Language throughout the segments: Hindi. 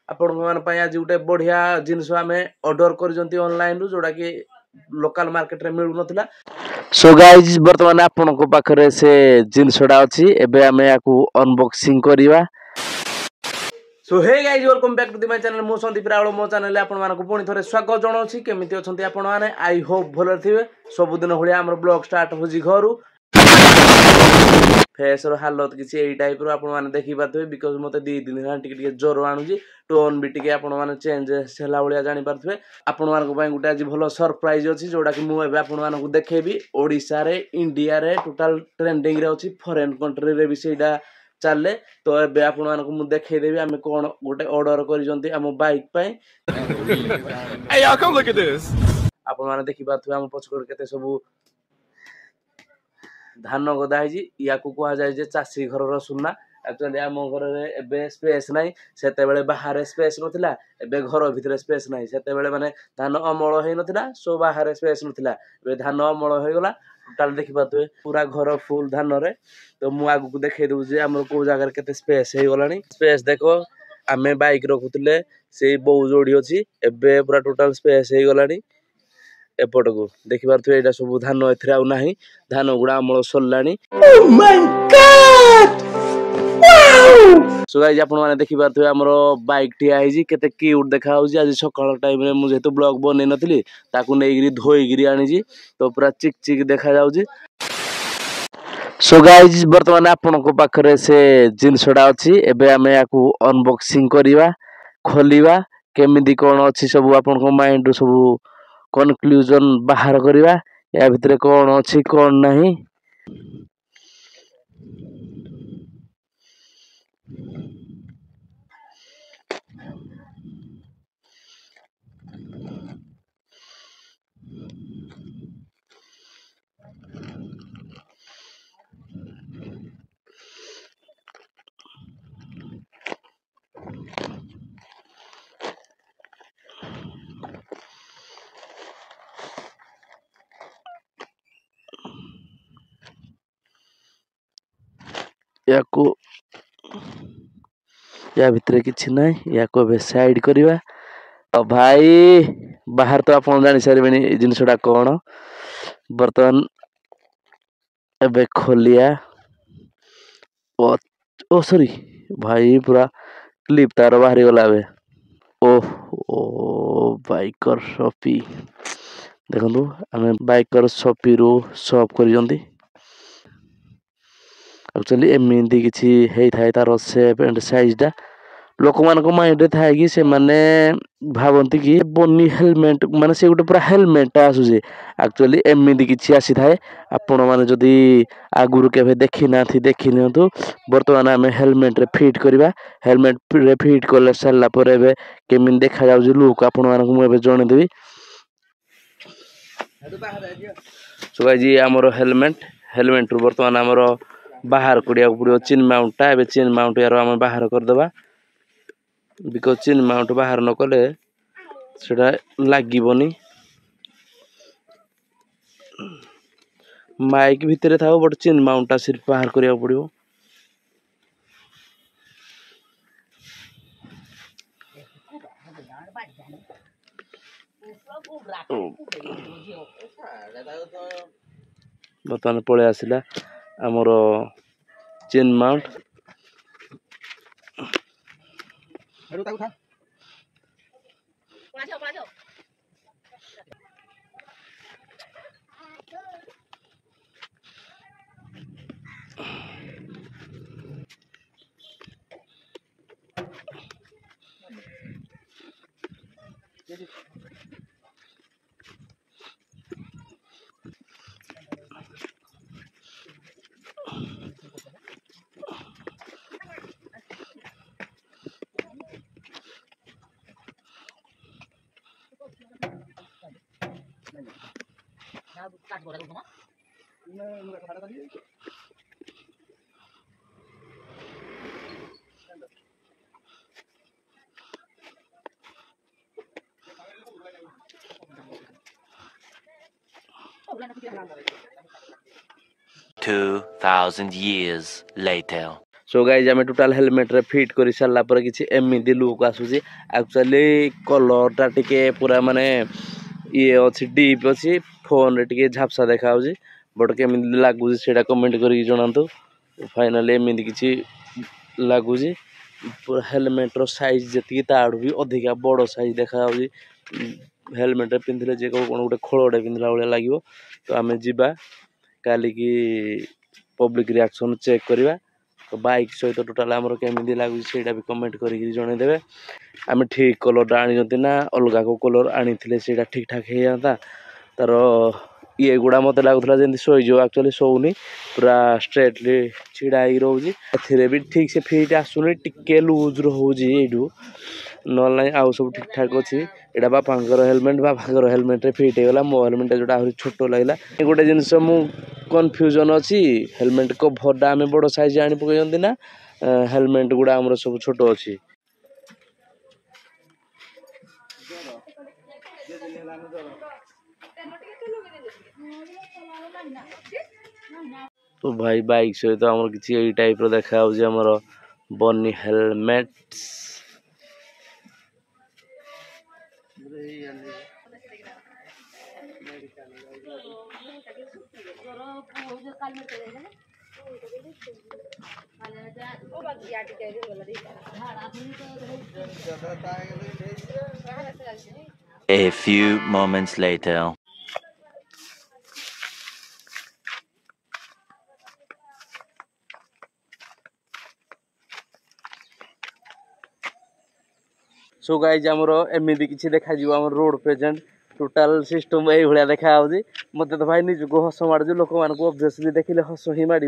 आपण आज गोटे बढ़िया जिनस आम ऑर्डर कर ऑनलाइन रु जोड़ा कि लोकल मार्केट रे मिलु नथिला। सो गाइज वर्तमान आपण को पाखरे से जिनसडा अछि एबे आमे याकू अनबॉक्सिंग करिवा। So hey guys welcome back to the my channel मो संदीप रावल मो चैनल आपण मानक पुणी थरे स्वागत जणाउछि। केमिति अछंती आपण माने आई होप भलो थिबे। सब दिन होलिया हमर ब्लॉग स्टार्ट होजी घरु फेस रो हालत किसी एई टाइप रो आपण माने देखि पाथबे बिकॉज़ मते 2 दिन ना टिके ज्वर आनुजी टोन भी टिके आपण माने चेंज होला भलिया जानि पाथबे। आपण मानक पय गुटे आज भलो सरप्राइज अछि जोडा कि मु एबे आपण मानक देखेबी। ओडिसा रे इंडिया रे टोटल ट्रेंडिंग रे अछि फॉरेन कंट्री रे भी सेटा चले तो एबे आपण मानक मु देखै देबी आमे कोन गोटे ऑर्डर करिजंती हम बाइक पय। Hey y'all, come look at this. आपण माने देखि पाथबे हम पछकोड केते सब धान गदा है या कह जाए चाषी घर सुना। एक्चुअली आम घर में स्पेस ना से बाहर स्पेस नाला एबे घर भितर स्पेस ना से माने धान अमल हो नाला सो बाहर स्पेस नाला धान अमल हो गला टोटाल देखि पारे पूरा घर फुल धान रे। तो मु आगु देखे दूसरे आम कौ जगार के स्पेस हो गला स्पेस देख आम बाइक रखुले से बहु जोड़ी अच्छी एबे पूरा टोटाल स्पेस हो गला। एपट को देखि पारे यहाँ सब धान एना धान गुड़ा अमल सरला। सो गाइस आपण माने देखि पारथुवे हमर बाइक ठिया हिजी केते क्यूट देखा होउजी। आज सकाळ टाइम रे मु जेतु ब्लॉग बनै नथली ताकू नेगिरी धोईगिरी आनिजी तो पूरा चिक चिक देखा जाउजी। सो गाइस वर्तमान आपण को पाखरे से जिनसडा अछि एबे आमे याकू अनबॉक्सिंग करिवा खोलिवा केमिति कोन अछि सब आपण को माइंड सब कन्क्लूजन बाहर करिवा या भितरे कोन अछि कोन नाही। याकू या भितरे किछि नै याको बे साइड करिवा। तो भाई बाहर तो आप जानी सारे जिनसटा कौन बर्तमान एबे खोलिया ओ सॉरी भाई पूरा क्लिप तार बाहरी गला बे। ओह ओ बाइकर शॉपी देखो आम बाइकर शॉपी रू शॉप कर एक्चुअली एमती किसी होता है तार सेप एंड साइजटा लोक मान माइंड थाए कि से माने भावती कि बनी हेलमेट माने से गोटे पूरा हेलमेट आसूचे एक्चुअली एमती किसी आसी थाए। आपण मैंने जदि आगुरी के देखी ना देखी नियंतु बर्तमान आम हेलमेट रे फिट करवा हेलमेट रे फिट कर सारा केमी देखा जाऊँ लुक आपण मानक जनईदेवी। सो गाइस ये आमर हेलमेट हेलमेट रू बर्तमान आमर बाहर करिया पड़ो चेन माउंटा एबे चेन माउंट यार आम बाहर करदेबा बिकज चेन माउंट बाहर न कले सेटा लागबनी माइक भितर था बट चेन माउंटा सिर्फ बाहर करिया पड़ो। बर्तमान पलि आसला आमर chain mount $2,000 years later. So guys आम टोटाल हेलमेट रे फिट कर सारा पर किसी एमती लुक आसूसी एक्चुअली कलरटा टिके पूरा माने ये अच्छी डीप अच्छी फोन रे टिके झापसा देखा बट केमी लगुच से कमेंट कर जनातु फाइनाली एमती किसी लगुच पूरा हेलमेट रो साइज जी ताड़ू भी अधिका बड़ साइज देखा हेलमेट पिंधले जे कौन गोटे खोलटे पिंधला भाया लगे तो आम जा काली की पब्लिक रिएक्शन चेक करवा तो बाइक सहित टोटाल आमर केमी लगुच से भी कमेंट कर जनईदे आम ठीक कलर आनी ना अलग को कलर आनी ठीक ठाक हो जाता तार ये गुड़ा मत लगुला जमी शोज एक्चुअली शोनी पूरा स्ट्रेटली छिड़ा ही रोज भी ठीक से फिट आसुनी टिके लुज रोचे यू ना आउ सब ठीक ठाक अच्छी यहाँ बापा हेलमेट बापा हेलमेट फिट होगा मो हेलमेट जो आहरी छोट लगे गोटे जिनस मु कन्फ्यूजन अच्छी हेलमेट कभरटा आम बड़ साइज आनी पकड़ ना हेलमेट गुड़ा आमर सब छोट अच्छी तो भाई बाइक सहित तो आमर किसी यही टाइप रो देखा आमर बनी helmet A few moments later. So guys आमर एमती किसी देखा आम रोड प्रेजेंट टोटाल सिस्टम ये देखा मत तो भाई निज को हस मार लोक मानक ऑब्वियसली देखिले हस ही मार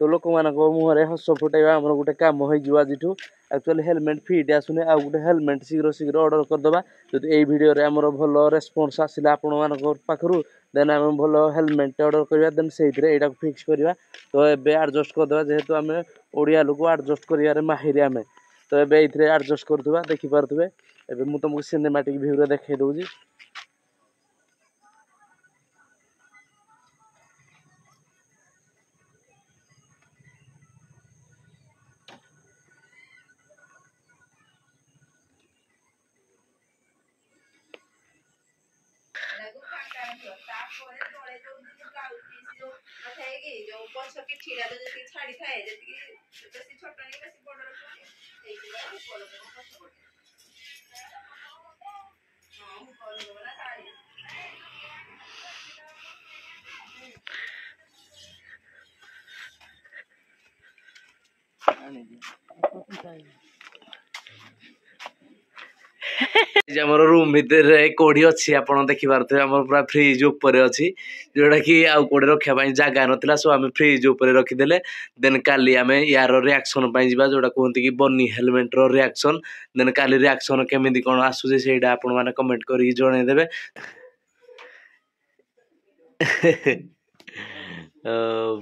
तो लोक मान मुहर हस फुटेवा आम गोटे कम हो आज एक्चुअली हेलमेट फिट आसुनी आ गोटे हेलमेट शीघ्र शीघ्र ऑर्डर करदे जो ये वीडियो आमर भल रेस्पॉन्स आसला आपण पाखु देन आम भल हेलमेट ऑर्डर करवा देन से फिक्स करवा तो ये एडजस्ट करदे जेहेतु आम ओडिया लोक एडजस्ट कर माहिर आम तो ये एडजस्ट करुवा देखिपे एवं मुझे तुमको सिनेमैटिक व्यू रे देखे दूसरी रूम भितर कोड़ी अच्छी आप देखिपे आम पूरा फ्रिज उपर अच्छी जोटा कि आउ कोड़े रखापी जगह नाला सो आम फ्रिज उपर रखीदे देन काली आम यार रिएक्शन जा जोटा कहते कि बनी हेलमेट रो रिएक्शन देन काली रिएक्शन केमी कौन आसूसी से आपण मैंने कमेंट कर जनईदे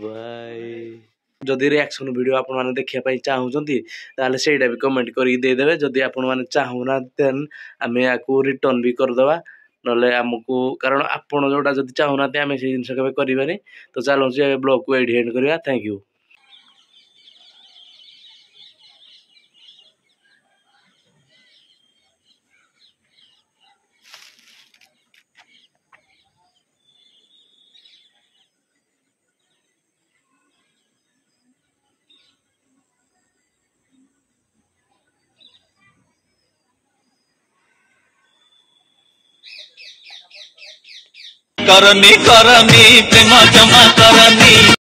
भाई जदि रिएक्शन वीडियो आपण मैंने देखापी चाहूँगी ताले सेटा भी कमेंट करदेवे जदि आपण मैंने चाहूना देन आम या रिटर्न भी करदे ना आमको कारण आपण जोटा जब चाहूना आम से जिन करें तो चलो ब्लॉग को एंड करवा थैंक यू। करनी करनी प्रेम जमा करनी।